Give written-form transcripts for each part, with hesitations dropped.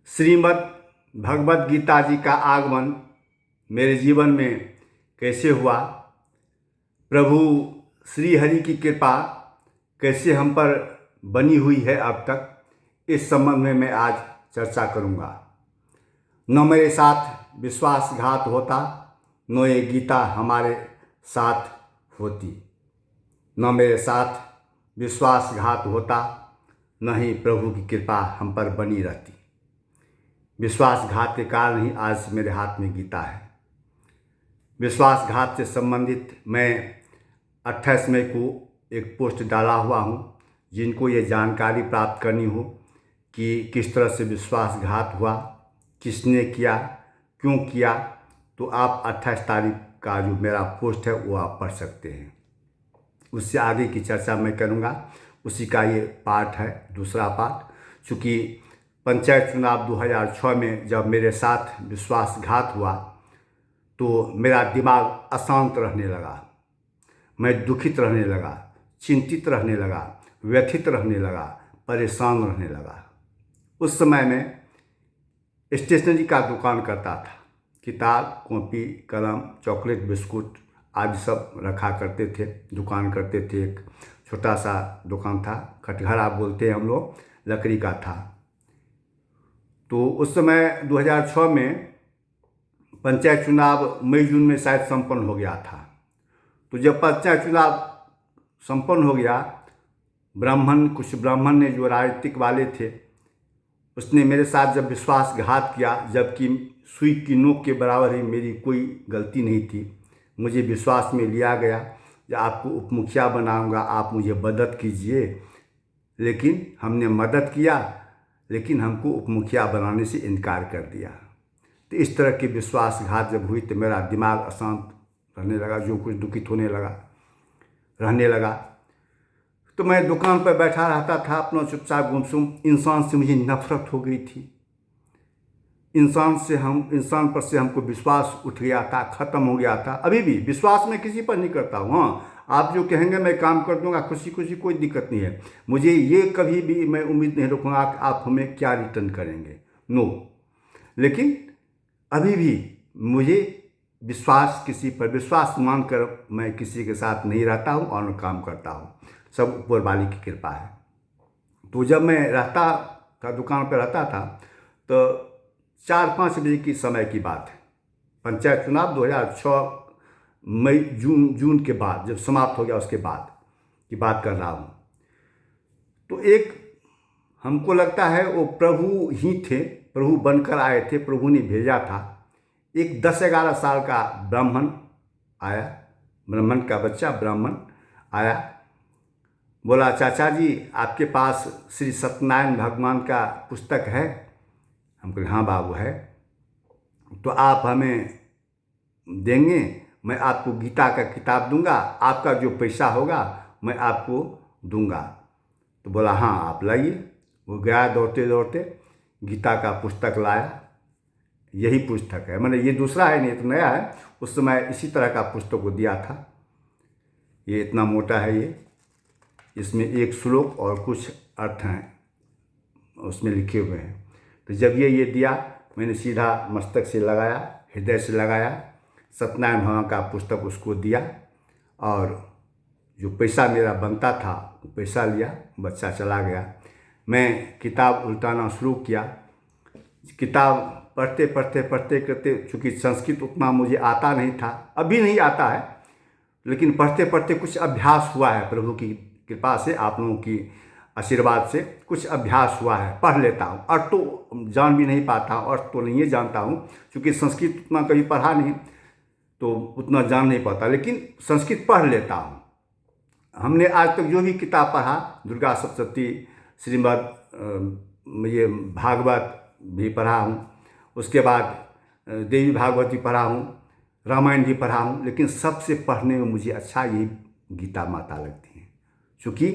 श्रीमद् भगवद गीता जी का आगमन मेरे जीवन में कैसे हुआ, प्रभु श्री हरि की कृपा कैसे हम पर बनी हुई है अब तक, इस संबंध में मैं आज चर्चा करूँगा। न मेरे साथ विश्वासघात होता, न ये गीता हमारे साथ होती। न मेरे साथ विश्वासघात होता, न ही प्रभु की कृपा हम पर बनी रहती। विश्वासघात के कारण ही आज मेरे हाथ में गीता है। विश्वासघात से संबंधित मैं 28 मई को एक पोस्ट डाला हुआ हूँ। जिनको ये जानकारी प्राप्त करनी हो कि किस तरह से विश्वासघात हुआ, किसने किया, क्यों किया, तो आप 28 तारीख का जो मेरा पोस्ट है वो आप पढ़ सकते हैं। उससे आगे की चर्चा मैं करूँगा, उसी का ये पार्ट है, दूसरा पार्ट। चूँकि पंचायत चुनाव 2006 में जब मेरे साथ विश्वासघात हुआ तो मेरा दिमाग अशांत रहने लगा, मैं दुखित रहने लगा, चिंतित रहने लगा, व्यथित रहने लगा, परेशान रहने लगा। उस समय मैं स्टेशनरी का दुकान करता था। किताब, कॉपी, कलम, चॉकलेट, बिस्कुट आदि सब रखा करते थे, दुकान करते थे। एक छोटा सा दुकान था, कटघरा बोलते हैं हम लोग, लकड़ी का था। तो उस समय 2006 में पंचायत चुनाव मई जून में शायद संपन्न हो गया था। तो जब पंचायत चुनाव संपन्न हो गया, कुछ ब्राह्मण ने जो राजनीतिक वाले थे, उसने मेरे साथ जब विश्वासघात किया, जबकि सुई की नोक के बराबर ही मेरी कोई गलती नहीं थी। मुझे विश्वास में लिया गया कि आपको उप मुखिया बनाऊंगा, आप मुझे मदद कीजिए। लेकिन हमने मदद किया, लेकिन हमको उप मुखिया बनाने से इनकार कर दिया। तो इस तरह की विश्वासघात जब हुई तो मेरा दिमाग अशांत रहने लगा, जो कुछ दुखित रहने लगा। तो मैं दुकान पर बैठा रहता था अपना चुपचाप गुमसुम। इंसान से मुझे नफरत हो गई थी। इंसान पर से हमको विश्वास उठ गया था, ख़त्म हो गया था। अभी भी विश्वास मैं किसी पर नहीं करता हूँ। हाँ, आप जो कहेंगे मैं काम कर दूंगा, खुशी खुशी, कोई दिक्कत नहीं है। मुझे ये कभी भी मैं उम्मीद नहीं रखूँगा कि आप हमें क्या रिटर्न करेंगे, नो। लेकिन अभी भी मुझे किसी पर विश्वास मानकर मैं किसी के साथ नहीं रहता हूँ और काम करता हूँ। सब ऊपर वाले की कृपा है। तो जब मैं दुकान पर रहता था तो 4-5 बजे की समय की बात है। पंचायत चुनाव 2006 मई जून के बाद जब समाप्त हो गया, उसके बाद की बात कर रहा हूँ। तो एक हमको लगता है वो प्रभु ही थे, प्रभु बनकर आए थे, प्रभु ने भेजा था। एक 10-11 साल का ब्राह्मण आया, ब्राह्मण का बच्चा ब्राह्मण आया, बोला, चाचा जी आपके पास श्री सत्यनारायण भगवान का पुस्तक है? हम कहे हाँ बाबू है। तो आप हमें देंगे? मैं आपको गीता का किताब दूंगा, आपका जो पैसा होगा मैं आपको दूंगा। तो बोला हाँ आप लाइए। वो गया दौड़ते दौड़ते, गीता का पुस्तक लाया। यही पुस्तक है, मैंने ये दूसरा है, नहीं तो नया है। उस समय इसी तरह का पुस्तक को दिया था। ये इतना मोटा है, ये इसमें एक श्लोक और कुछ अर्थ हैं उसमें लिखे हुए हैं। तो जब ये दिया, मैंने सीधा मस्तक से लगाया, हृदय से लगाया, सत्यनारायण भगवान का पुस्तक उसको दिया और जो पैसा मेरा बनता था वो पैसा लिया। बच्चा चला गया। मैं किताब उल्टाना शुरू किया। किताब पढ़ते करते, चूँकि संस्कृत उतना मुझे आता नहीं था, अभी नहीं आता है, लेकिन पढ़ते पढ़ते कुछ अभ्यास हुआ है। प्रभु की कृपा से, आप लोगों की आशीर्वाद से कुछ अभ्यास हुआ है, पढ़ लेता हूँ। अर्थ तो जान भी नहीं पाता हूँ, अर्थ तो नहीं जानता हूँ, क्योंकि संस्कृत उतना कभी पढ़ा नहीं तो उतना जान नहीं पाता, लेकिन संस्कृत पढ़ लेता हूँ। हमने आज तक जो भी किताब पढ़ा, दुर्गा सप्तशती, श्रीमद् ये भागवत भी पढ़ा हूँ, उसके बाद देवी भागवती पढ़ा हूँ, रामायण भी पढ़ा हूँ, लेकिन सबसे पढ़ने में मुझे अच्छा ये गीता माता लगती है। क्योंकि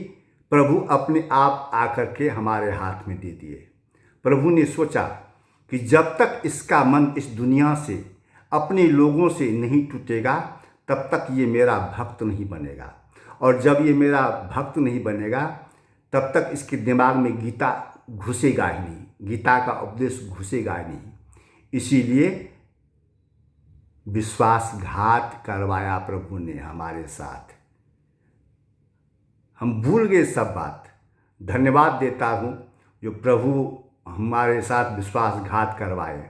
प्रभु अपने आप आकर के हमारे हाथ में दे दिए। प्रभु ने सोचा कि जब तक इसका मन इस दुनिया से, अपने लोगों से नहीं टूटेगा, तब तक ये मेरा भक्त नहीं बनेगा। और जब ये मेरा भक्त नहीं बनेगा, तब तक इसके दिमाग में गीता घुसेगा ही नहीं, गीता का उपदेश घुसेगा ही नहीं। इसीलिए विश्वासघात करवाया प्रभु ने हमारे साथ। हम भूल गए सब बात। धन्यवाद देता हूँ जो प्रभु हमारे साथ विश्वासघात करवाए।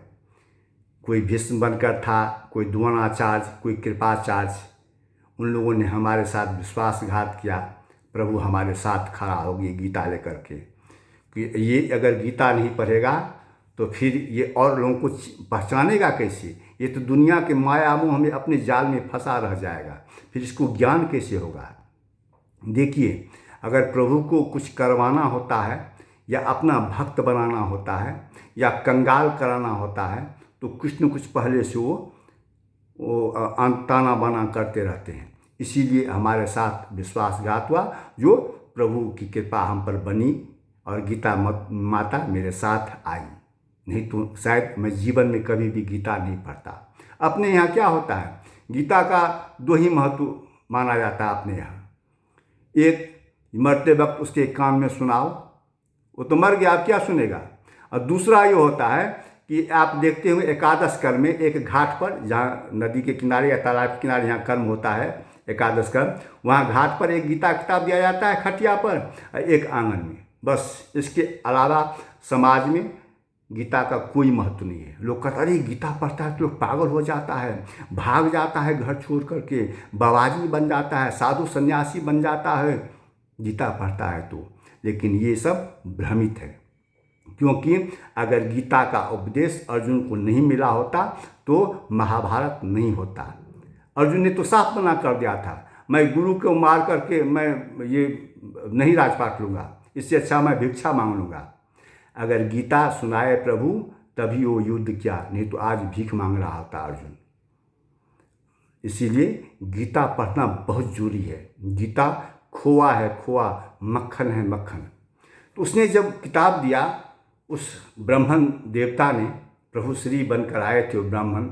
कोई भीष्म बनकर था, कोई द्रोणाचार्य, कोई कृपाचार्य, उन लोगों ने हमारे साथ विश्वासघात किया। प्रभु हमारे साथ खड़ा होगी गीता लेकर के कि ये अगर गीता नहीं पढ़ेगा तो फिर ये और लोगों को पहचानेगा कैसे? ये तो दुनिया के माया मोह में अपने जाल में फंसा रह जाएगा, फिर इसको ज्ञान कैसे होगा? देखिए, अगर प्रभु को कुछ करवाना होता है या अपना भक्त बनाना होता है या कंगाल कराना होता है तो कुछ न कुछ पहले से वो ताना बाना करते रहते हैं। इसीलिए हमारे साथ विश्वासघात हुआ, जो प्रभु की कृपा हम पर बनी और गीता माता मेरे साथ आई। नहीं तो शायद मैं जीवन में कभी भी गीता नहीं पढ़ता। अपने यहाँ क्या होता है, गीता का दो ही महत्व माना जाता है अपने यहाँ। एक, मरते वक्त उसके कान में सुनाओ, वो तो मर गया, आप क्या सुनेगा। और दूसरा ये होता है कि आप देखते हुए एकादश कर्म में एक घाट पर, जहाँ नदी के किनारे या तालाब के किनारे जहाँ कर्म होता है एकादश कर्म, वहाँ घाट पर एक गीता किताब दिया जाता है खटिया पर, एक आंगन में। बस इसके अलावा समाज में गीता का कोई महत्व नहीं है। लोग कहते अरे गीता पढ़ता है तो लोग पागल हो जाता है, भाग जाता है घर छोड़ करके, बाबाजी बन जाता है, साधु सन्यासी बन जाता है गीता पढ़ता है तो। लेकिन ये सब भ्रमित है, क्योंकि अगर गीता का उपदेश अर्जुन को नहीं मिला होता तो महाभारत नहीं होता। अर्जुन ने तो साफ मना कर दिया था, मैं गुरु को मार करके मैं ये नहीं राजपाट लूँगा, इससे अच्छा मैं भिक्षा मांग लूँगा। अगर गीता सुनाए प्रभु तभी वो युद्ध किया, नहीं तो आज भीख मांग रहा होता अर्जुन। इसीलिए गीता पढ़ना बहुत जरूरी है। गीता खोआ है खोआ, मक्खन है मक्खन। तो उसने जब किताब दिया, उस ब्राह्मण देवता ने, प्रभु श्री बनकर आए थे वो ब्राह्मण,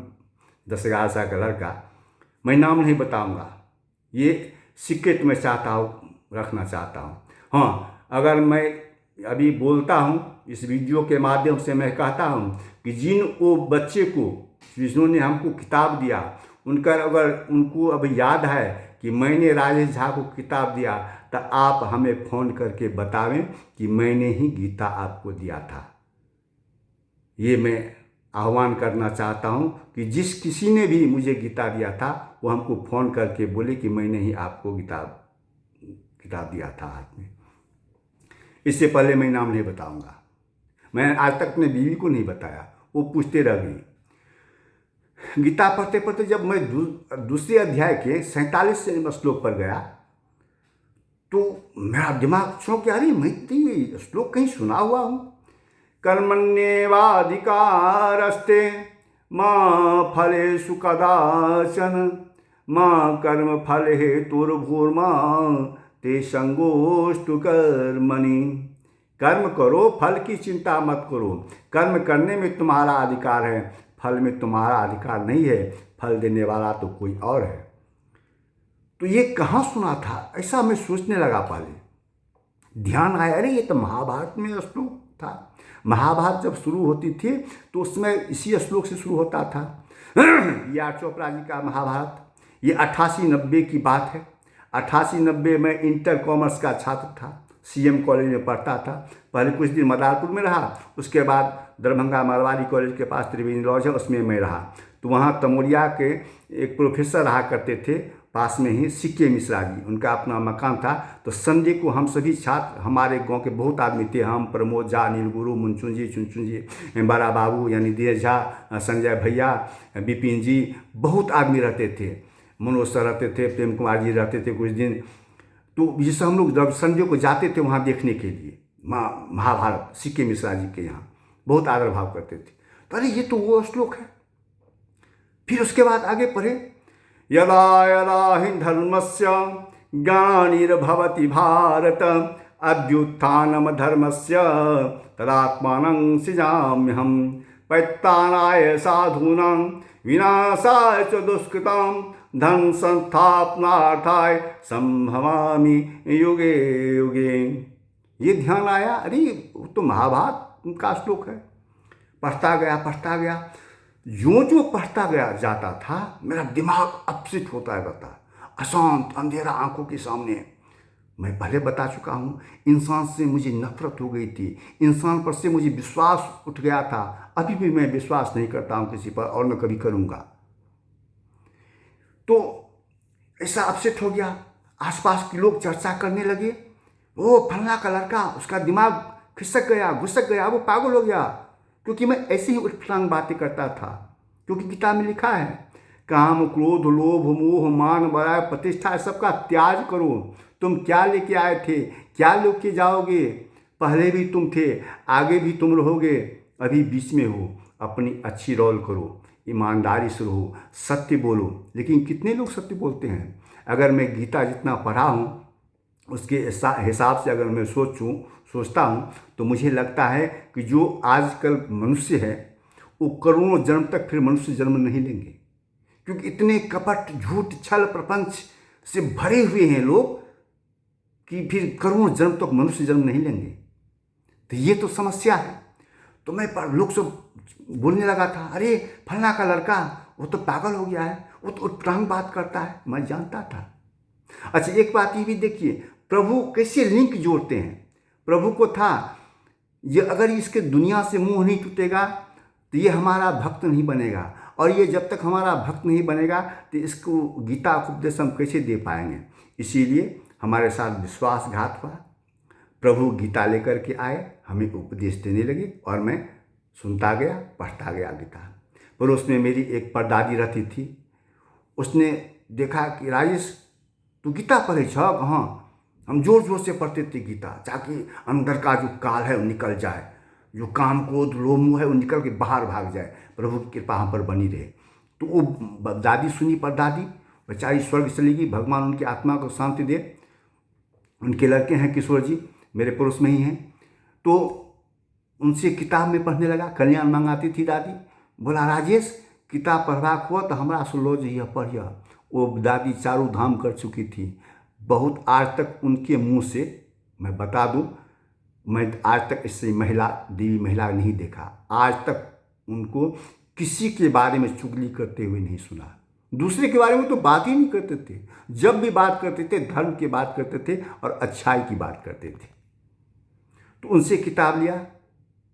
10,000 साल का लड़का, मैं नाम नहीं बताऊंगा, ये सीक्रेट में चाहता हूँ, रखना चाहता हूँ। हाँ, अगर मैं अभी बोलता हूँ, इस वीडियो के माध्यम से मैं कहता हूँ कि जिन वो बच्चे को विष्णु ने हमको किताब दिया, उनका अगर उनको अब याद है कि मैंने राजेश झा को किताब दिया, तो आप हमें फ़ोन करके बतावें कि मैंने ही गीता आपको दिया था। ये मैं आह्वान करना चाहता हूँ कि जिस किसी ने भी मुझे गीता दिया था वो हमको फ़ोन करके बोले कि मैंने ही आपको किताब दिया था हाथ में। इससे पहले मैं नाम नहीं बताऊंगा। मैं आज तक अपने बीवी को नहीं बताया, वो पूछते रह गई। गीता पढ़ते पढ़ते जब मैं दूसरे अध्याय के 47वें श्लोक पर गया तो मेरा दिमाग चौंक गया, अरे मैं तो ये श्लोक कहीं सुना हुआ हूँ। कर्मण्येवाधिकारस्ते मां फलेषु कदाचन मां कर्म फल हेतुर्भूर्मा ते संगोष्ठु कर्मणि। कर्म करो, फल की चिंता मत करो। कर्म करने में तुम्हारा अधिकार है, फल में तुम्हारा अधिकार नहीं है। फल देने वाला तो कोई और है। तो ये कहाँ सुना था, ऐसा मैं सोचने लगा। पहले ध्यान आया, अरे ये तो महाभारत में श्लोक था। महाभारत जब शुरू होती थी तो उसमें इसी श्लोक से शुरू होता था। ये आर चोपड़ा जी का महाभारत, ये 88-90 की बात है। 88-90 में इंटर कॉमर्स का छात्र था, सीएम कॉलेज में पढ़ता था। पहले कुछ दिन मदारपुर में रहा, उसके बाद दरभंगा मारवाड़ी कॉलेज के पास त्रिवेणी लॉज है, उसमें मैं रहा। तो वहाँ तमोरिया के एक प्रोफेसर रहा करते थे, पास में ही सिक्के मिश्रा जी, उनका अपना मकान था। तो संडे को हम सभी छात्र, हमारे गांव के बहुत आदमी थे, हम प्रमोद झा, नील गुरु, मुनचुन जी, चुनचुन जी, बड़ा बाबू यानी धीरज झा, संजय भैया, विपिन जी, बहुत आदमी रहते थे। मनोज सर रहते थे, प्रेम कुमार जी रहते थे कुछ दिन। तो जिससे हम लोग जब संडे को जाते थे वहाँ देखने के लिए महाभारत, सिक्के मिश्रा जी के यहाँ बहुत आदर भाव करते थे। तो अरे ये तो वो श्लोक है। फिर उसके बाद आगे पढ़े, यदा यदा हि धर्मस्य ग्लानिर्भवति भारत अभ्युत्थानं धर्मस्य तदात्मानं सृजाम्यहं परित्राणाय साधूनां विनाशाय च दुष्कृतां धन संस्थापनार्थाय संभवामि युगे युगे। ये ध्यान आया, अरे वो तो महाभारत का श्लोक है। पढ़ता गया, जो जो पढ़ता गया जाता था मेरा दिमाग अपसेट होता रहता, अशांत अंधेरा आंखों के सामने। मैं पहले बता चुका हूँ, इंसान से मुझे नफरत हो गई थी, इंसान पर से मुझे विश्वास उठ गया था। अभी भी मैं विश्वास नहीं करता हूँ किसी पर, और मैं कभी करूँगा। तो ऐसा अपसेट हो गया, आसपास के लोग चर्चा करने लगे, वो फलना का लड़का, उसका दिमाग घुसक गया, वो पागल हो गया। क्योंकि मैं ऐसे ही उठफलांग बातें करता था, क्योंकि किताब में लिखा है, काम क्रोध लोभ मोह मान बड़ाई प्रतिष्ठा सबका त्याग करो। तुम क्या लेके आए थे, क्या लेके जाओगे? पहले भी तुम थे, आगे भी तुम रहोगे, अभी बीच में हो। अपनी अच्छी रोल करो, ईमानदारी से रहो, सत्य बोलो। लेकिन कितने लोग सत्य बोलते हैं? अगर मैं गीता जितना पढ़ा हूँ उसके हिसाब से अगर मैं सोचता हूँ तो मुझे लगता है कि जो आजकल मनुष्य है वो करोड़ों जन्म तक फिर मनुष्य जन्म नहीं लेंगे, क्योंकि इतने कपट झूठ छल प्रपंच से भरे हुए हैं लोग कि फिर करोड़ों जन्म तक मनुष्य जन्म नहीं लेंगे। तो ये तो समस्या है। तो मैं लोग सब बोलने लगा था, अरे फलना का लड़का वो तो पागल हो गया है, वो तो उठपटांग बात करता है। मैं जानता था। अच्छा, एक बात ये भी देखिए, प्रभु कैसे लिंक जोड़ते हैं। प्रभु को था ये, अगर इसके दुनिया से मुंह नहीं टूटेगा तो ये हमारा भक्त नहीं बनेगा, और ये जब तक हमारा भक्त नहीं बनेगा तो इसको गीता का उपदेश हम कैसे दे पाएंगे। इसीलिए हमारे साथ विश्वासघात हुआ। प्रभु गीता लेकर के आए, हमें उपदेश देने लगे, और मैं सुनता गया, पढ़ता गया गीता। पर उसमें मेरी एक परदादी रहती थी, उसने देखा कि राजेश तू गीता पढ़े छ? हाँ, हम जोर जोर से पढ़ते थे गीता, ताकि अंदर का जो काल है वो निकल जाए, जो काम क्रोध लोभ मोह है वो निकल के बाहर भाग जाए, प्रभु की कृपा हम पर बनी रहे। तो वो दादी सुनी, परदादी बेचारी स्वर्ग चली गई, भगवान उनकी आत्मा को शांति दे। उनके लड़के हैं किशोर जी, मेरे पड़ोस में ही हैं। तो उनसे किताब में पढ़ने लगा, कल्याण मंगाती थी दादी। बोला राजेश किताब पढ़बाक हो तो हमरा से लो जइया पढ़िया। वो दादी चारों धाम कर चुकी थी, बहुत आज तक उनके मुंह से मैं बता दूं, मैं आज तक इससे देवी महिला नहीं देखा। आज तक उनको किसी के बारे में चुगली करते हुए नहीं सुना। दूसरे के बारे में तो बात ही नहीं करते थे, जब भी बात करते थे धर्म की बात करते थे और अच्छाई की बात करते थे। तो उनसे किताब लिया,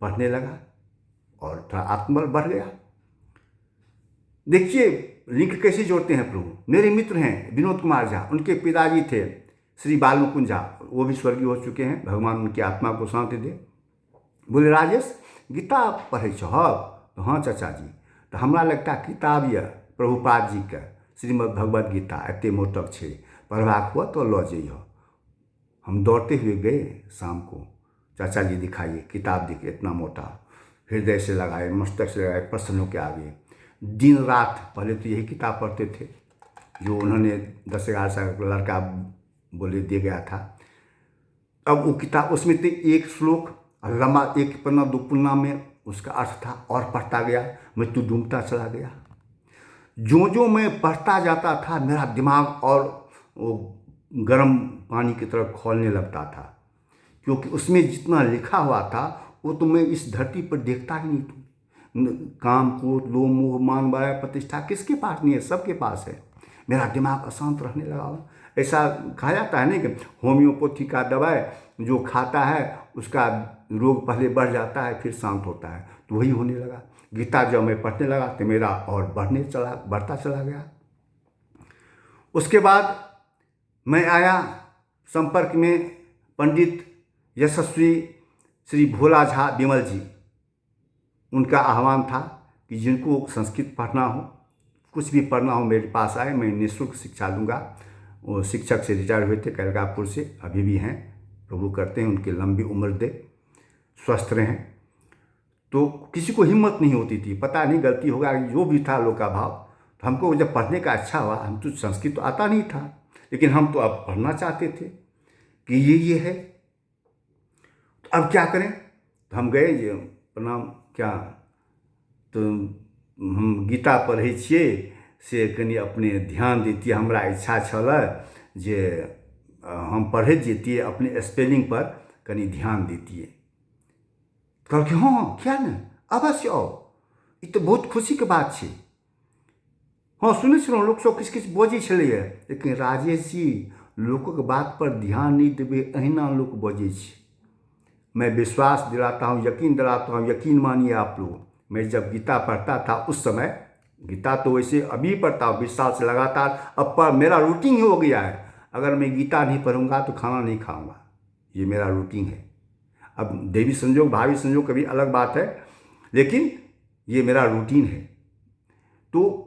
पढ़ने लगा, और थोड़ा आत्मबल बढ़ गया। देखिए लिंक कैसे जोड़ते हैं प्रभु। मेरे मित्र हैं विनोद कुमार झा, उनके पिताजी थे श्री बालमुकुंद झा, वो भी स्वर्गीय हो चुके हैं, भगवान उनकी आत्मा को शांति दे। बोले राजेश गीता पढ़े छ? तो हाँ चाचा जी। तो हमरा लगता किताब यह प्रभुपाद जी का श्रीमद् भगवद गीता एते मोटक छे, पढ़बाक हुआ तो लो जइह। हम दौड़ते हुए गए शाम को, चाचा जी दिखाइए किताब, देखिए इतना मोटा, हृदय से लगाए, मस्तक से लगाए, प्रसन्न होकर आ गए। दिन रात पहले तो यही किताब पढ़ते थे जो उन्होंने 10-11 साल का लड़का बोले दे गया था। अब वो किताब, उसमें तो एक श्लोक लंबा, एक पन्ना 2 पन्ना में उसका अर्थ था, और पढ़ता गया, मैं तो डूबता चला गया। जो जो मैं पढ़ता जाता था मेरा दिमाग और वो गर्म पानी की तरह खौलने लगता था, क्योंकि उसमें जितना लिखा हुआ था वो तो मैं इस धरती पर देखता ही नहीं था। काम क्रोध लोभ मोह मान बड़ाई प्रतिष्ठा किसके पास नहीं है? सबके पास है। मेरा दिमाग अशांत रहने लगा। ऐसा कहा जाता है ना कि होम्योपैथी का दवाई जो खाता है उसका रोग पहले बढ़ जाता है फिर शांत होता है, तो वही होने लगा। गीता जब मैं पढ़ने लगा तो मेरा और बढ़ता चला गया। उसके बाद मैं आया संपर्क में पंडित यशस्वी श्री भोला झा विमल जी। उनका आह्वान था कि जिनको संस्कृत पढ़ना हो, कुछ भी पढ़ना हो मेरे पास आए, मैं निःशुल्क शिक्षा दूंगा। वो शिक्षक से रिटायर हुए थे कलकापुर से, अभी भी हैं, प्रभु करते हैं उनकी लंबी उम्र दे, स्वस्थ रहें। तो किसी को हिम्मत नहीं होती थी, पता नहीं गलती होगा जो भी था लोग का भाव। तो हमको जब पढ़ने का अच्छा हुआ, हम तो संस्कृत तो आता नहीं था, लेकिन हम तो अब पढ़ना चाहते थे कि ये है, तो अब क्या करें। तो हम गए, ये प्रणाम क्या, तो हम गीता पढ़ै छियै से कनि अपने ध्यान दैतियै। हमरा इच्छा छल जे हम पढ़ैत जैतियै, अपने स्पेलिंग पर कनी ध्यान दीजिए। कहल कि हाँ क्या ने अवश्य आओ, ई तो बहुत खुशी के बात छै। हाँ सुनै छलहुँ लोक सब किछु किछु बजै छलैए, लेकिन राजेश जी लोकक बात पर ध्यान नहीं देबै, अहिना लोक बजै छै। मैं विश्वास दिलाता हूँ, यकीन दिलाता हूँ, यकीन मानिए आप लोग, मैं जब गीता पढ़ता था उस समय, गीता तो वैसे अभी पढ़ता हूँ 20 साल से लगातार, अब पर मेरा रूटीन ही हो गया है। अगर मैं गीता नहीं पढ़ूंगा तो खाना नहीं खाऊंगा, ये मेरा रूटीन है। अब देवी संजोग भावी संजोग कभी अलग बात है, लेकिन ये मेरा रूटीन है। तो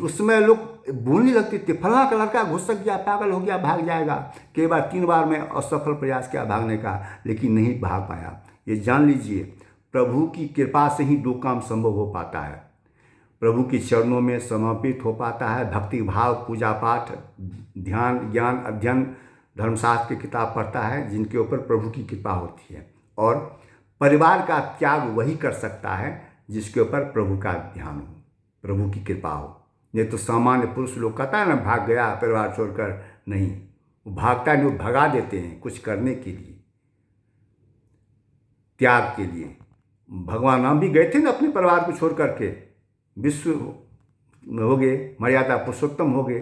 उसमें लोग बोलने लगते थे फलां का लड़का घुसक गया, पागल हो गया, भाग जाएगा। कई बार 3 बार मैं असफल प्रयास किया भागने का, लेकिन नहीं भाग पाया। ये जान लीजिए प्रभु की कृपा से ही 2 काम संभव हो पाता है। प्रभु के चरणों में समर्पित हो पाता है, भक्ति भाव, पूजा पाठ, ध्यान, ज्ञान, अध्ययन, धर्मशास्त्र की किताब पढ़ता है जिनके ऊपर प्रभु की कृपा होती है। और परिवार का त्याग वही कर सकता है जिसके ऊपर प्रभु का ध्यान हो, प्रभु की कृपा हो। नहीं तो सामान्य पुरुष लोग कहता है ना भाग गया परिवार छोड़कर, नहीं, वो भागता नहीं, वो भगा देते हैं कुछ करने के लिए, त्याग के लिए। भगवान राम भी गए थे ना अपने परिवार को छोड़ करके, विश्व हो गए, मर्यादा पुरुषोत्तम हो गए,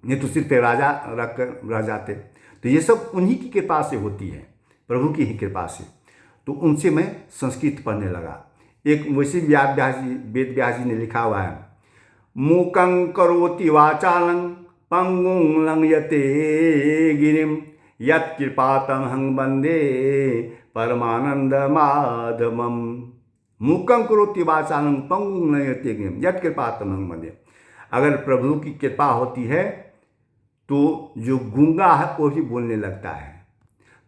नहीं तो सिर पे राजा रख कर रह जाते। तो ये सब उन्हीं की कृपा से होती है, प्रभु की ही कृपा से। तो उनसे मैं संस्कृत पढ़ने लगा। एक वैसे वेद व्यास जी ने लिखा हुआ है, मूकं करोति वाचालं पंगुं लंघयते गिरिम यत्कृपातमहं वन्दे परमानंद माधवम। मूकं करोति वाचालं पंगुं लंघयते गिरिम यत्कृपातमहं वन्दे। अगर प्रभु की कृपा होती है तो जो गूंगा है वो भी बोलने लगता है।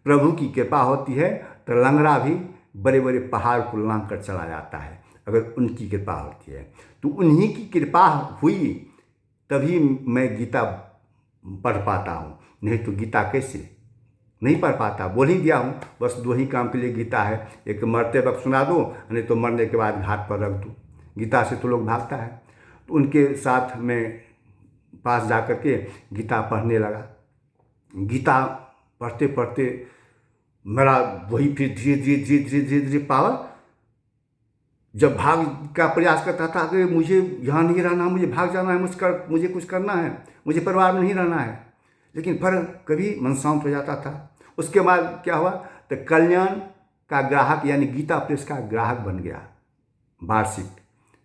प्रभु की कृपा होती है तो लंगड़ा भी बड़े बड़े पहाड़ को लांघ कर चला जाता है, अगर उनकी कृपा होती है। तो उन्हीं की कृपा हुई तभी मैं गीता पढ़ पाता हूँ, नहीं तो गीता कैसे नहीं पढ़ पाता। बोल ही दिया हूँ, बस 2 ही काम के लिए गीता है, एक मरते वक्त सुना दो, नहीं तो मरने के बाद घाट पर रख दो। गीता से तो लोग भागता है। तो उनके साथ मैं पास जा कर के गीता पढ़ने लगा। गीता पढ़ते पढ़ते मेरा वही फिर धीरे धीरे धीरे धीरे धीरे धीरे पावर, जब भाग का प्रयास करता था कि मुझे यहाँ नहीं रहना, मुझे भाग जाना है, मुझे कुछ करना है, मुझे परिवार में नहीं रहना है, लेकिन पर कभी मन शांत हो जाता था। उसके बाद क्या हुआ तो कल्याण का ग्राहक यानी गीता प्रेस का ग्राहक बन गया वार्षिक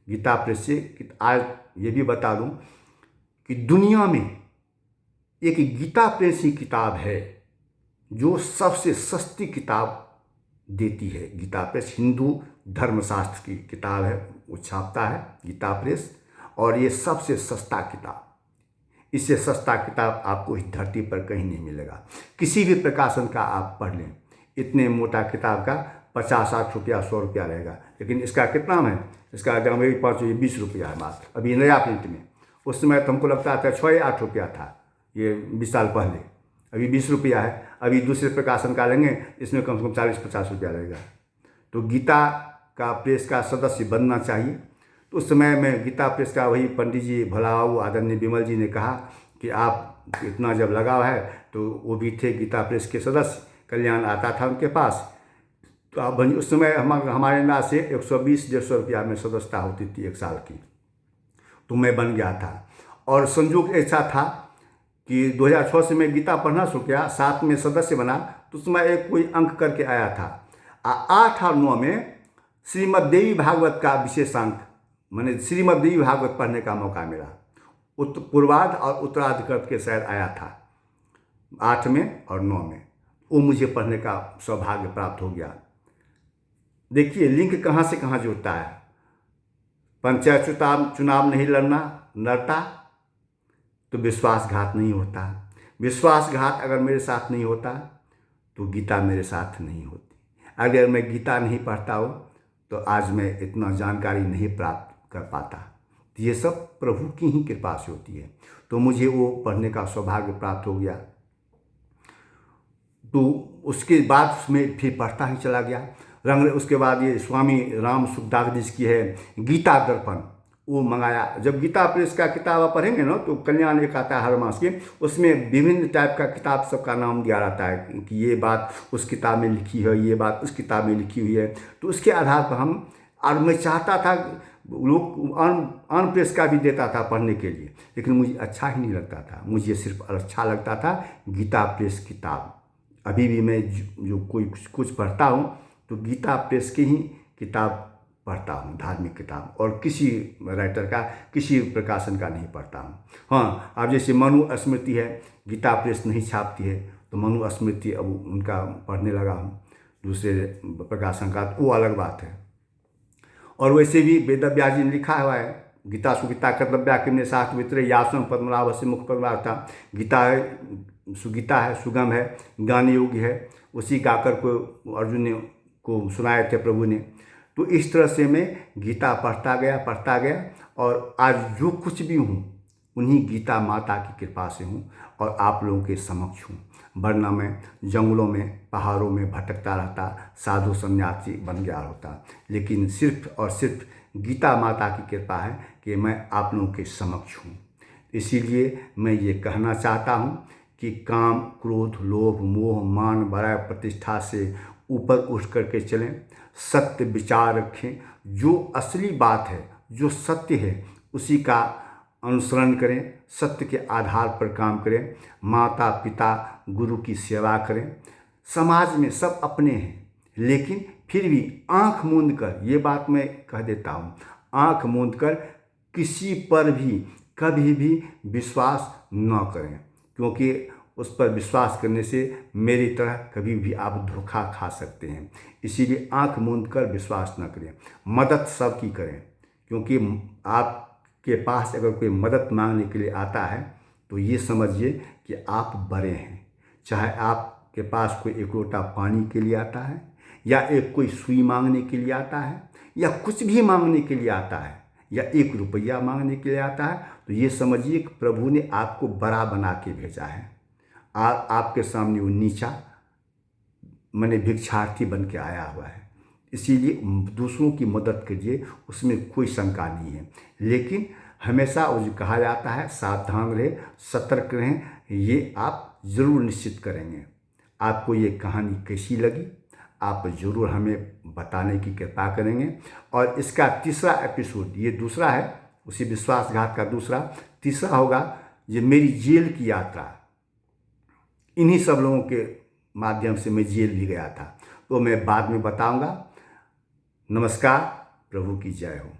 गीता प्रेस से। आज ये भी बता दूं कि दुनिया में एक गीता प्रेस ही किताब है जो सबसे सस्ती किताब देती है। गीता प्रेस हिंदू धर्मशास्त्र की किताब है, वो छापता है गीता प्रेस, और ये सबसे सस्ता किताब, इससे सस्ता किताब आपको इस धरती पर कहीं नहीं मिलेगा। किसी भी प्रकाशन का आप पढ़ लें, इतने मोटा किताब का 50-60 रुपया 100 रुपया रहेगा, लेकिन इसका कितना है, इसका दाम 20 रुपया है मात्र, अभी नया प्रिंट में। उस समय तो हमको लगता था 6 या 8 रुपया था, ये 20 साल पहले, अभी 20 रुपया है। अभी दूसरे प्रकाशन का लेंगे इसमें कम से कम 40-50 रुपया लगेगा। तो गीता का प्रेस का सदस्य बनना चाहिए। तो उस समय में गीता प्रेस का वही पंडित जी भोला बाबू आदरणीय विमल जी ने कहा कि आप इतना जब लगाव है, तो वो भी थे गीता प्रेस के सदस्य, कल्याण आता था उनके पास, तो आप बन। उस समय हमारे ना से 120-150 रुपया में सदस्यता होती थी 1 साल की, तो मैं बन गया था। और संयोग ऐसा था कि 2006 से मैं गीता पढ़ना शुरू किया, 7 में सदस्य बना, तो उसमें एक कोई अंक करके आया था। 8 और 9 में श्रीमद् देवी भागवत का विशेषांक, मैंने श्रीमद् देवी भागवत पढ़ने का मौका मिला। पूर्वार्ध और उत्तरार्ध करके शायद आया था 8 में और 9 में, वो मुझे पढ़ने का सौभाग्य प्राप्त हो गया। देखिए लिंक कहाँ से कहाँ जुड़ता है। पंचायत चुनाव नहीं लड़ता तो विश्वासघात नहीं होता, विश्वासघात अगर मेरे साथ नहीं होता तो गीता मेरे साथ नहीं होती। अगर मैं गीता नहीं पढ़ता हूँ तो आज मैं इतना जानकारी नहीं प्राप्त कर पाता। तो ये सब प्रभु की ही कृपा से होती है। तो मुझे वो पढ़ने का सौभाग्य प्राप्त हो गया। तो उसके बाद उसमें फिर पढ़ता ही चला गया। उसके बाद ये स्वामी राम सुखदास जी की है गीता दर्पण, वो मंगाया। जब गीता प्रेस का किताब आप पढ़ेंगे ना तो कल्याण एक आता है हर मास के, उसमें विभिन्न टाइप का किताब सबका नाम दिया रहता है कि ये बात उस किताब में लिखी है, ये बात उस किताब में लिखी हुई है। तो उसके आधार पर हम, और मैं चाहता था लोग अन प्रेस का भी देता था पढ़ने के लिए, लेकिन मुझे अच्छा ही नहीं लगता था। मुझे सिर्फ अच्छा लगता था गीता प्रेस किताब। अभी भी मैं जो कोई कुछ पढ़ता हूँ तो गीता प्रेस की ही किताब पढ़ता हूँ, धार्मिक किताब, और किसी राइटर का, किसी प्रकाशन का नहीं पढ़ता हूँ। हाँ, अब जैसे मनु स्मृति है, गीता प्रेस नहीं छापती है, तो मनु स्मृति अब उनका पढ़ने लगा हूँ, दूसरे प्रकाशन का, तो वो अलग बात है। और वैसे भी वेद व्यास जी ने लिखा हुआ है, गीता सुगीता कर्तव्या किन्ने शास्त्र वितरे यासन पद्मनाभ से मुख पद्मार्था। गीता है, सुगीता है, सुगम है, गान योग्य है, उसी गाकर को अर्जुन ने को सुनाए थे प्रभु ने। तो इस तरह से मैं गीता पढ़ता गया, और आज जो कुछ भी हूँ उन्हीं गीता माता की कृपा से हूँ और आप लोगों के समक्ष हूँ। वरना मैं जंगलों में, पहाड़ों में भटकता रहता, साधु सन्यासी बन गया होता। लेकिन सिर्फ और सिर्फ गीता माता की कृपा है कि मैं आप लोगों के समक्ष हूँ। इसीलिए मैं ये कहना चाहता हूँ कि काम, क्रोध, लोभ, मोह, मान, बड़ाई, प्रतिष्ठा से ऊपर उठ करके चलें, सत्य विचार रखें, जो असली बात है, जो सत्य है उसी का अनुसरण करें, सत्य के आधार पर काम करें, माता पिता गुरु की सेवा करें। समाज में सब अपने हैं, लेकिन फिर भी आंख मूंद कर, ये बात मैं कह देता हूँ, आंख मूंद कर किसी पर भी कभी भी विश्वास न करें, क्योंकि उस पर विश्वास करने से मेरी तरह कभी भी आप धोखा खा सकते हैं। इसीलिए आंख मूंद कर विश्वास न करें, मदद सबकी करें, क्योंकि आपके पास अगर कोई मदद मांगने के लिए आता है तो ये समझिए कि आप बड़े हैं। चाहे आपके पास कोई एक लोटा पानी के लिए आता है, या एक कोई सुई मांगने के लिए आता है, या कुछ भी मांगने के लिए आता है, या 1 रुपया मांगने के लिए आता है, तो ये समझिए कि प्रभु ने आपको बड़ा बना के भेजा है। आपके सामने वो नीचा माने भिक्षार्थी बन के आया हुआ है। इसीलिए दूसरों की मदद कीजिए, उसमें कोई शंका नहीं है। लेकिन हमेशा वो जो कहा जाता है, सावधान रहे, सतर्क रहें, ये आप ज़रूर निश्चित करेंगे। आपको ये कहानी कैसी लगी आप ज़रूर हमें बताने की कृपा करेंगे। और इसका तीसरा एपिसोड, ये दूसरा है, उसी विश्वासघात का दूसरा, तीसरा होगा ये मेरी जेल की यात्रा। इन्हीं सब लोगों के माध्यम से मैं जेल भी गया था, तो मैं बाद में बताऊंगा। नमस्कार, प्रभु की जय हो।